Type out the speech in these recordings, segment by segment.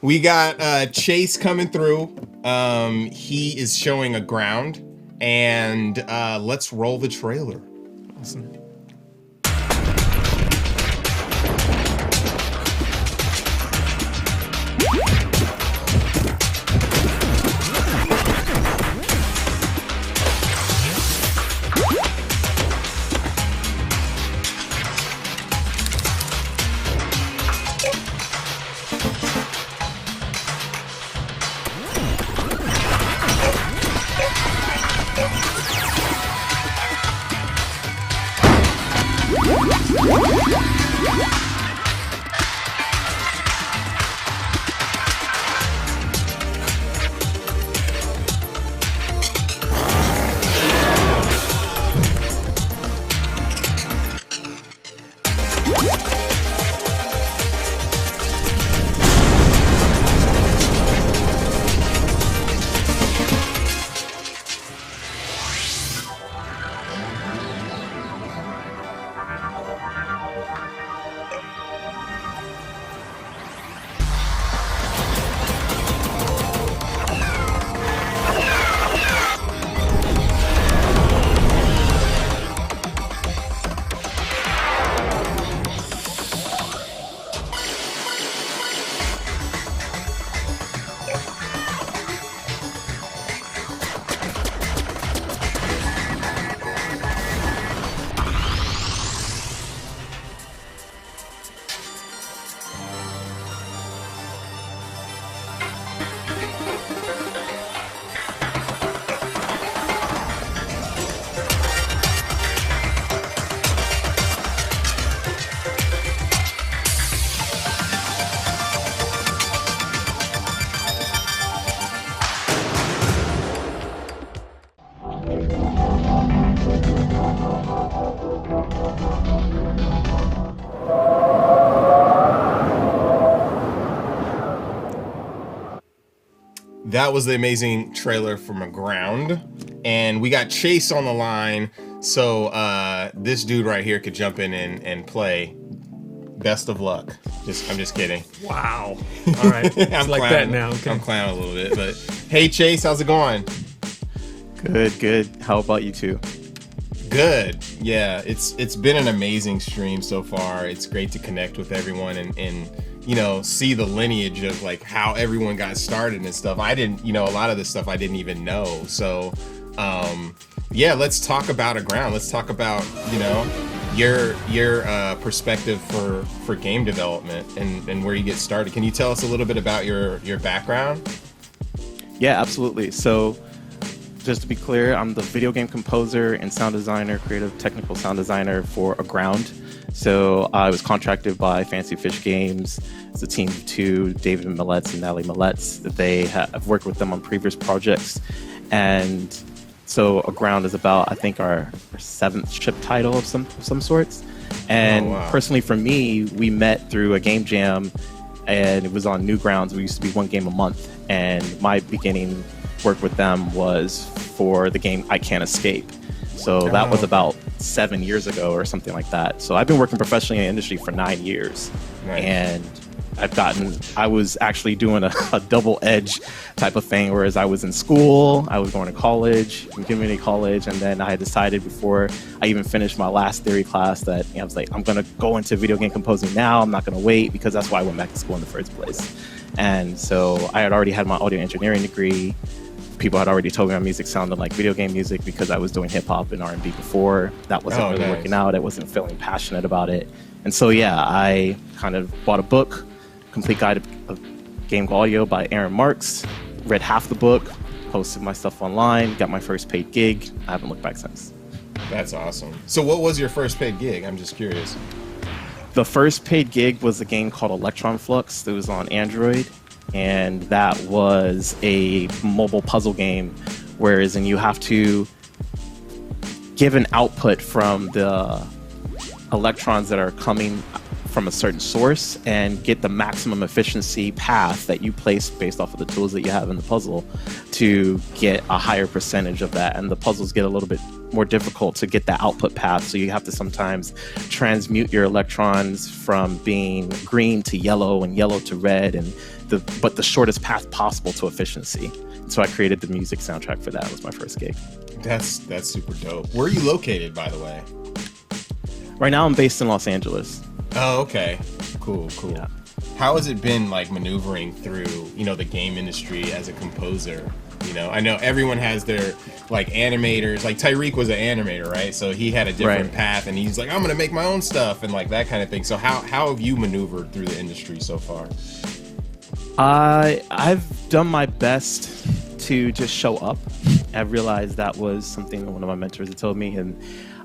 We got Chase coming through. He is showing a ground, and let's roll the trailer. Awesome. That was the amazing trailer from a ground, and we got Chase on the line, so this dude right here could jump in and play. Best of luck. I'm just kidding. Wow. All right. It's like that now. Okay. I'm clowning a little bit, but hey Chase, how's it going? Good. How about you two? Good. Yeah, it's been an amazing stream so far. It's great to connect with everyone and see the lineage of like how everyone got started and stuff. I didn't, a lot of this stuff I didn't even know. So, let's talk about a ground. Let's talk about, your perspective for game development and where you get started. Can you tell us a little bit about your background? Yeah, absolutely. So just to be clear, I'm the video game composer and sound designer, creative technical sound designer for A Ground. So I was contracted by Fancy Fish Games. It's a team of two, David Milletz and Natalie Milletz. I've worked with them on previous projects. And so A Ground is about, I think, our seventh ship title of some sorts. And Personally for me, we met through a game jam, and it was on Newgrounds. We used to be one game a month. And my beginning work with them was for the game I Can't Escape. So that was about 7 years ago or something like that. So I've been working professionally in the industry for 9 years. Nice. And I was actually doing a double edge type of thing, whereas I was in school, I was going to college, community college, and then I had decided before I even finished my last theory class that I was like, I'm going to go into video game composing now. I'm not going to wait, because that's why I went back to school in the first place. And so I had already had my audio engineering degree. People had already told me my music sounded like video game music because I was doing hip hop and R&B before. That wasn't really working out. I wasn't feeling passionate about it. And so, I kind of bought a book, Complete Guide of Game Audio by Aaron Marks, read half the book, posted my stuff online, got my first paid gig. I haven't looked back since. That's awesome. So what was your first paid gig? I'm just curious. The first paid gig was a game called Electron Flux that was on Android. And that was a mobile puzzle game, whereas you have to give an output from the electrons that are coming from a certain source and get the maximum efficiency path that you place based off of the tools that you have in the puzzle to get a higher percentage of that. And the puzzles get a little bit more difficult to get that output path. So you have to sometimes transmute your electrons from being green to yellow and yellow to red. And but the shortest path possible to efficiency. So I created the music soundtrack for that. It was my first gig. That's super dope. Where are you located, by the way? Right now I'm based in Los Angeles. Oh, okay. Cool. Yeah. How has it been like maneuvering through, the game industry as a composer? I know everyone has their like animators. Like Tyreek was an animator, right? So he had a different path, and he's like, I'm gonna make my own stuff and like that kind of thing. So how have you maneuvered through the industry so far? I've done my best to just show up. I realized that was something that one of my mentors had told me, and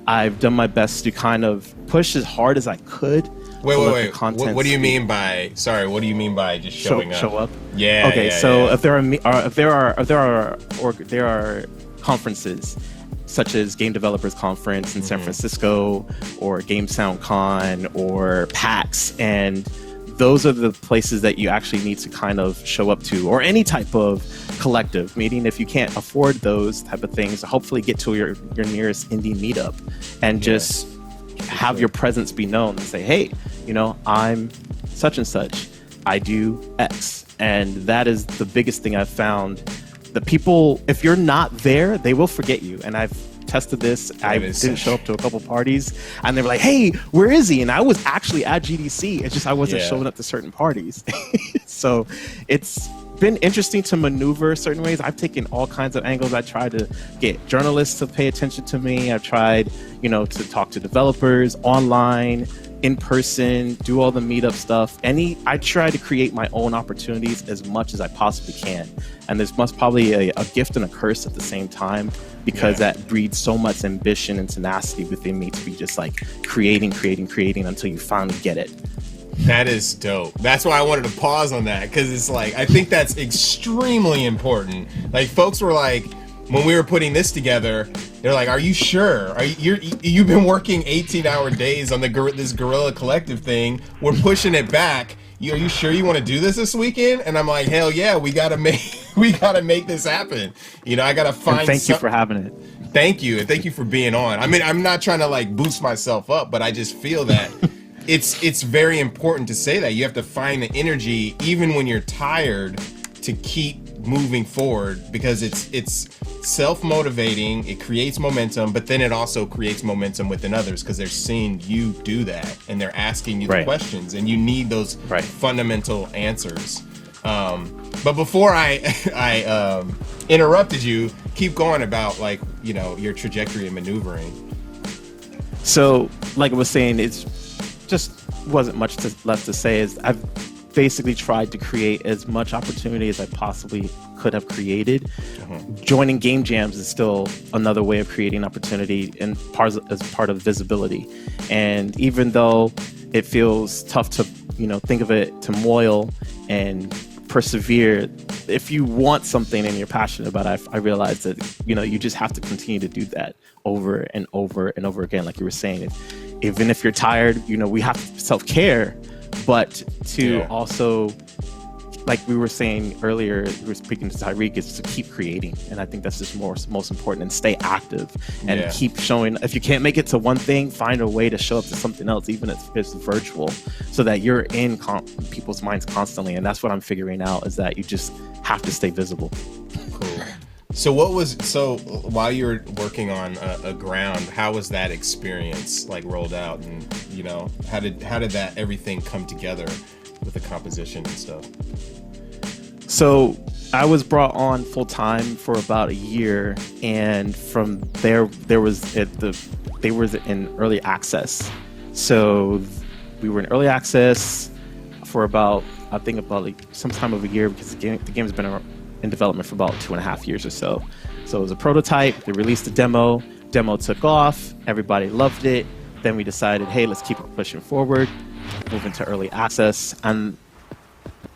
I've done my best to kind of push as hard as I could. Wait. What do you mean by just showing up? Show up. Yeah. Okay. Yeah, so yeah. if there are conferences such as Game Developers Conference in San Francisco, or Game Sound Con, or PAX, and those are the places that you actually need to kind of show up to, or any type of collective meeting. If you can't afford those type of things, hopefully get to your nearest indie meetup and just have your presence be known and say, hey, I'm such and such, I do X. And that is the biggest thing I've found. The people, if you're not there, they will forget you. And I've tested this. I didn't show up to a couple parties, and they were like, hey, where is he? And I was actually at GDC. It's just I wasn't showing up to certain parties. So it's been interesting to maneuver certain ways. I've taken all kinds of angles. I tried to get journalists to pay attention to me. I've tried, to talk to developers online, in person, do all the meetup stuff. I try to create my own opportunities as much as I possibly can. And there's probably a gift and a curse at the same time, because that breeds so much ambition and tenacity within me to be just like creating until you finally get it. That is dope. That's why I wanted to pause on that, because it's like, I think that's extremely important. Like, folks were like, when we were putting this together, they're like, are you sure? You've been working 18-hour days on this Guerrilla Collective thing. We're pushing it back. Are you sure you want to do this weekend? And I'm like, hell yeah, we gotta make this happen. I gotta find. And thank you for having it. Thank you, and thank you for being on. I mean, I'm not trying to like boost myself up, but I just feel that it's very important to say that you have to find the energy even when you're tired to keep moving forward, because it's self-motivating, it creates momentum, but then it also creates momentum within others, because they're seeing you do that and they're asking you the questions, and you need those fundamental answers. But before I interrupted you, keep going about like your trajectory and maneuvering. So like I was saying, it's just wasn't much left to say. Is I've basically tried to create as much opportunity as I possibly could have created. Joining game jams is still another way of creating opportunity, and as part of visibility. And even though it feels tough to think of it, to moil and persevere, if you want something and you're passionate about it, I realize that you just have to continue to do that over and over and over again. Like you were saying, even if you're tired, we have self-care, but to also, like we were saying earlier, we were speaking to Tyreek, is to keep creating. And I think that's just most important, and stay active and keep showing. If you can't make it to one thing, find a way to show up to something else, even if it's virtual, so that you're in people's minds constantly. And that's what I'm figuring out, is that you just have to stay visible. Cool. So while you were working on a ground, how was that experience like rolled out, and how did that everything come together with the composition and stuff? So I was brought on full time for about a year, and from there they were in early access. So we were in early access for about some time of a year, because the game's been in development for about 2.5 years or so. So it was a prototype. They released a demo. Demo took off. Everybody loved it. Then we decided, hey, let's keep it pushing forward, move into early access. And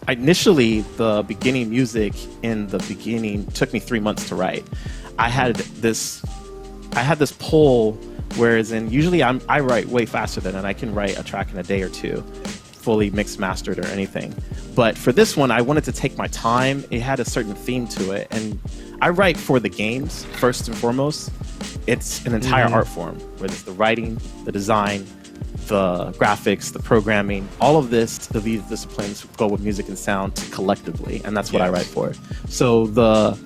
initially, the beginning music took me 3 months to write. I had this pull, whereas usually I write way faster than that. I can write a track in a day or two, fully mixed, mastered, or anything. But for this one, I wanted to take my time. It had a certain theme to it, and I write for the games first and foremost. It's an entire art form, whether it's the writing, the design, the graphics, the programming, all of these disciplines go with music and sound collectively, and that's what I write for. So the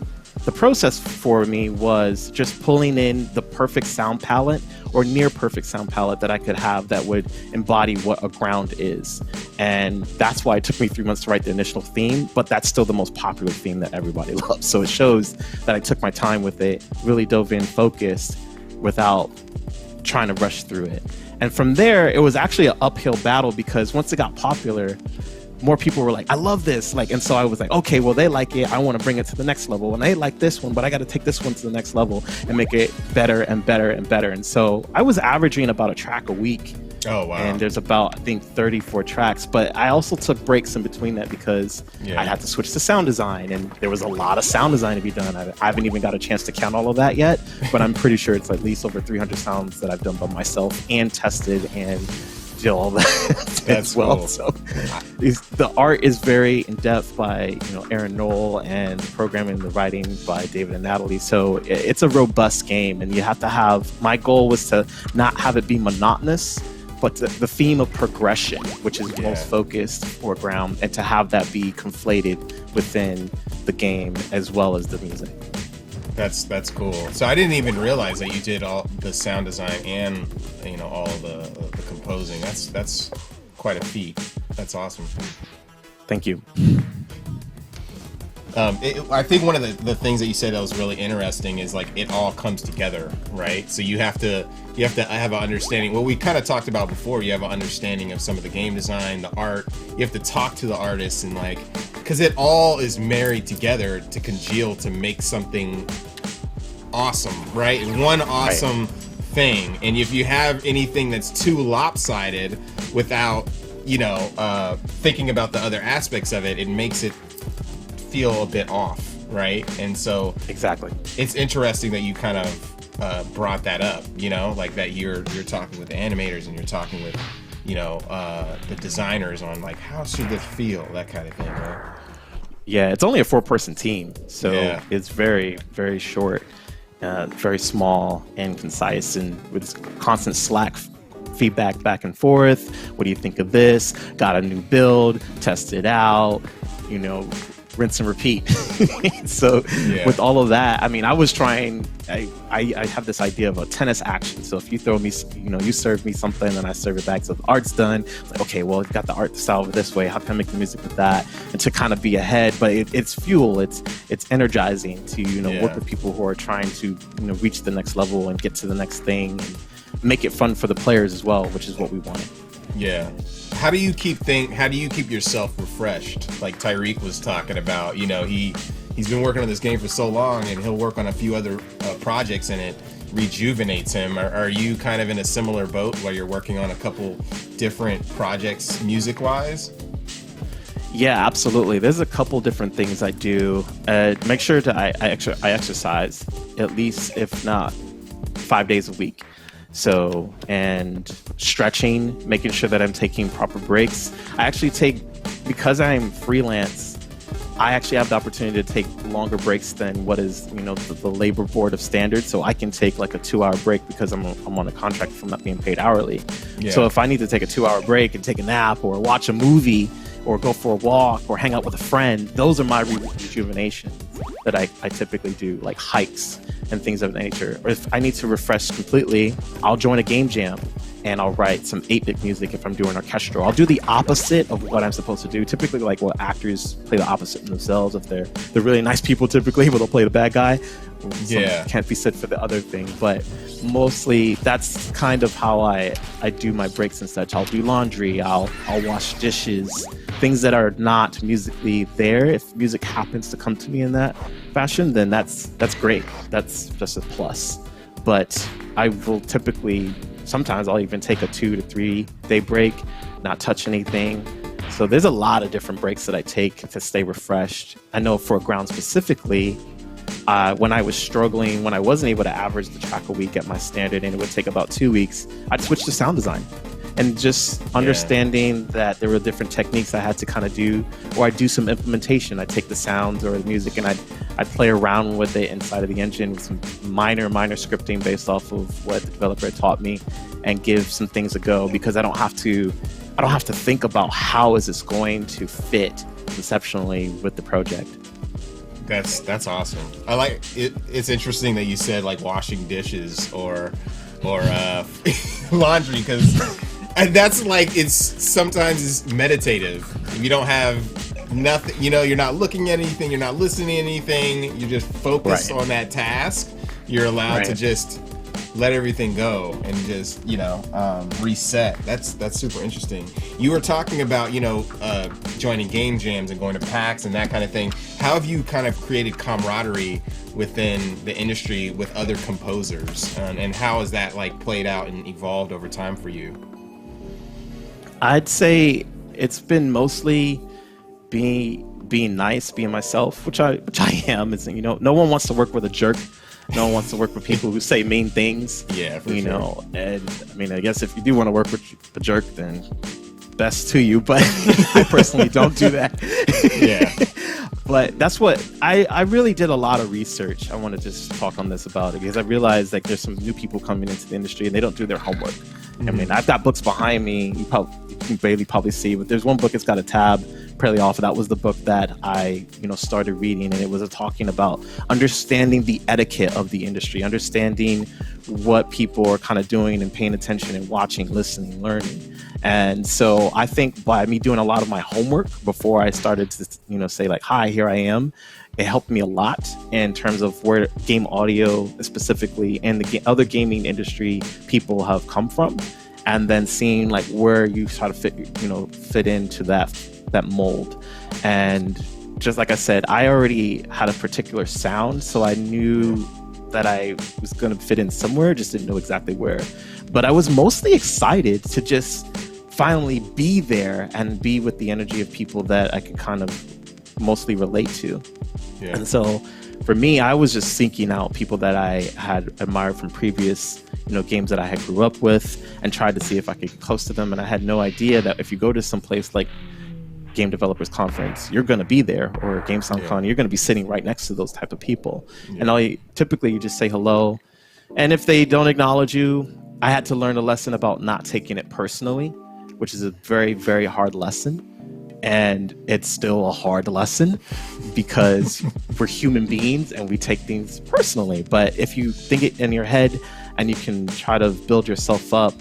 process for me was just pulling in the perfect sound palette or near perfect sound palette that I could have that would embody what a ground is. And that's why it took me 3 months to write the initial theme, but that's still the most popular theme that everybody loves. So it shows that I took my time with it, really dove in focused without trying to rush through it. And from there, it was actually an uphill battle because once it got popular, more people were like, I love this. And so I was like, okay, well, they like it. I want to bring it to the next level. And they like this one, but I got to take this one to the next level and make it better and better and better. And so I was averaging about a track a week. Oh, wow. And there's about, I think, 34 tracks. But I also took breaks in between that because I had to switch to sound design. And there was a lot of sound design to be done. I haven't even got a chance to count all of that yet. But I'm pretty sure it's at least over 300 sounds that I've done by myself and tested and did all that as well. Cool. So the art is very in-depth by Aaron Knoll, and the programming and the writing by David and Natalie. So it's a robust game, and you have to have, my goal was to not have it be monotonous, but the theme of progression, which is most focused foreground, and to have that be conflated within the game as well as the music. That's cool. So I didn't even realize that you did all the sound design and all the composing. That's quite a feat. That's awesome. Thank you. I think one of the things that you said that was really interesting is it all comes together, right? So you have to have an understanding. What we kind of talked about before, you have an understanding of some of the game design, the art. You have to talk to the artists and because it all is married together to congeal to make something awesome, right? One awesome thing. And if you have anything that's too lopsided without thinking about the other aspects of it, it makes it feel a bit off, right? And so exactly, it's interesting that you kind of brought that up, that you're talking with the animators and you're talking with the designers on how should this feel, that kind of thing, right? Yeah, it's only a 4-person team, so it's very, very short, very small and concise, and with constant Slack feedback back and forth. What do you think of this? Got a new build, test it out, rinse and repeat. So with all of that, I was trying, I have this idea of a tennis action. So if you throw me, you serve me something and I serve it back. So the art's done. It's like, okay, well, you've got the art style this way. How can I make the music with that? And to kind of be ahead, but it's fuel. It's energizing to, work with people who are trying to, reach the next level and get to the next thing and make it fun for the players as well, which is what we wanted. Yeah. How do you keep yourself refreshed? Like Tyreek was talking about, he's been working on this game for so long, and he'll work on a few other projects, and it rejuvenates him. Are you kind of in a similar boat where you're working on a couple different projects music-wise? Yeah, absolutely. There's a couple different things I do. Make sure I exercise at least, if not 5 days a week. So, and stretching, making sure that I'm taking proper breaks. I actually because I'm freelance, I actually have the opportunity to take longer breaks than what is, the labor board of standards. So I can take a 2-hour break because I'm on a contract from not being paid hourly. Yeah. So if I need to take a 2-hour break and take a nap or watch a movie or go for a walk or hang out with a friend, those are my rejuvenation that I typically do, like hikes and things of that nature. Or if I need to refresh completely, I'll join a game jam and I'll write some 8-bit music if I'm doing orchestral. I'll do the opposite of what I'm supposed to do. Typically, what actors play the opposite of themselves. If they're really nice people, typically, but they'll play the bad guy. Can't be said for the other thing, but mostly that's kind of how I do my breaks and such. I'll do laundry. I'll wash dishes. Things that are not musically there. If music happens to come to me in that fashion, then that's great. That's just a plus. But I will sometimes I'll even take a 2 to 3 day break, not touch anything. So there's a lot of different breaks that I take to stay refreshed. I know for Ground specifically, when I was struggling, when I wasn't able to average the track a week at my standard and it would take about 2 weeks, I'd switch to sound design. and just understanding that there were different techniques I had to kind of do, or I do some implementation. I take the sounds or the music and I'd play around with it inside of the engine with some minor scripting based off of what the developer had taught me, and give some things a go, because I don't have to think about how is this going to fit conceptually with the project. That's awesome. I like it. It's interesting that you said like washing dishes or laundry, because that's like, it's sometimes it's meditative. If you don't have nothing, you're not looking at anything, you're not listening to anything, you're just focused on that task. You're allowed to just let everything go and just reset. That's super interesting. You were talking about joining game jams and going to PAX and that kind of thing. How have you kind of created camaraderie within the industry with other composers, and how has that like played out and evolved over time for you? I'd say it's been mostly being nice, being myself, which I am. Is no one wants to work with a jerk. No one wants to work with people who say mean things. Yeah, for sure. And I mean, I guess if you do want to work with a jerk, then best to you. But I personally don't do that. Yeah. But that's what I really did a lot of research. I want to just talk on this about it, because I realized like there's some new people coming into the industry and they don't do their homework. I mean, I've got books behind me. You can barely probably see, but there's one book, it's got a tab fairly off. That was the book that I, started reading, and it was talking about understanding the etiquette of the industry, understanding what people are kind of doing and paying attention and watching, listening, learning. And so I think by me doing a lot of my homework before I started to, say like, hi, here I am, it helped me a lot in terms of where game audio specifically and the other gaming industry people have come from, and then seeing like where you try to fit into that mold. And just like I said, I already had a particular sound, so I knew that I was going to fit in somewhere, just didn't know exactly where. But I was mostly excited to just finally be there and be with the energy of people that I could kind of mostly relate to. Yeah. And so for me, I was just seeking out people that I had admired from previous, games that I had grew up with, and tried to see if I could get close to them. And I had no idea that if you go to some place like Game Developers Conference, you're going to be there, or GameStown you're going to be sitting right next to those type of people. Yeah. And typically you just say hello. And if they don't acknowledge you, I had to learn a lesson about not taking it personally, which is a very, very hard lesson. And it's still a hard lesson, because we're human beings and we take things personally. But if you think it in your head and you can try to build yourself up,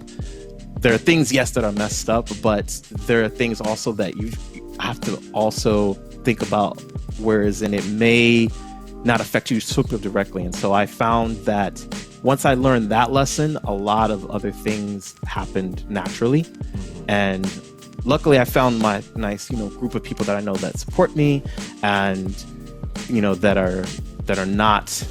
there are things, yes, that are messed up, but there are things also that you have to also think about, whereas and it may not affect you super directly. And so I found that once I learned that lesson, a lot of other things happened naturally. And luckily I found my nice, group of people that I know that support me, and, that are not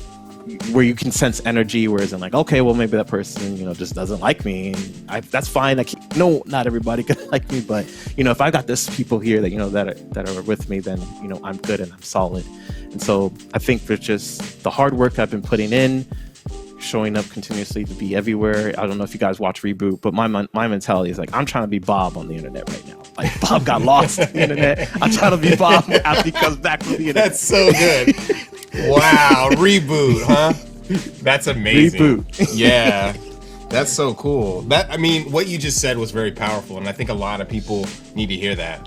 where you can sense energy, whereas I'm like, okay, well, maybe that person, just doesn't like me. And that's fine. No, not everybody can like me, but, if I got this people here that, that are with me, then, I'm good and I'm solid. And so I think for just the hard work I've been putting in, showing up continuously to be everywhere. I don't know if you guys watch Reboot, but my mentality is like, I'm trying to be Bob on the internet right now. Like, Bob got lost on the internet. I'm trying to be Bob after he comes back from the internet. That's so good. Wow, Reboot, huh? That's amazing. Reboot. Yeah. That's so cool. What you just said was very powerful, and I think a lot of people need to hear that.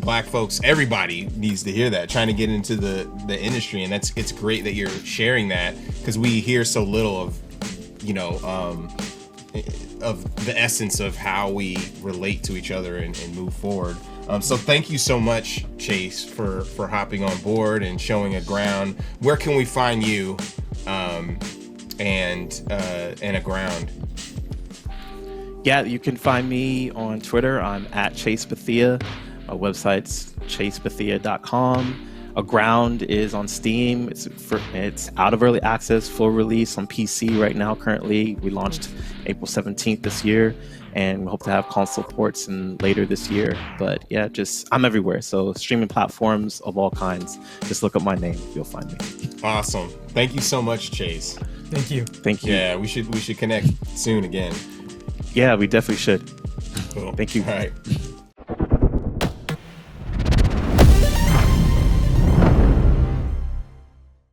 Black folks, everybody needs to hear that, trying to get into the industry, and it's great that you're sharing that, because we hear so little of the essence of how we relate to each other and move forward. So thank you so much, Chase, for hopping on board and showing a ground. Where can we find you and a ground? Yeah, you can find me on Twitter. I'm at Chase Bethea. My website's chasebethea.com. A Ground is on Steam. It's out of early access, full release on PC right now. Currently, we launched April 17th this year, and we hope to have console ports later this year. But yeah, I'm everywhere. So streaming platforms of all kinds. Just look up my name, you'll find me. Awesome. Thank you so much, Chase. Thank you. Thank you. Yeah, we should connect soon again. Yeah, we definitely should. Cool. Thank you. All right.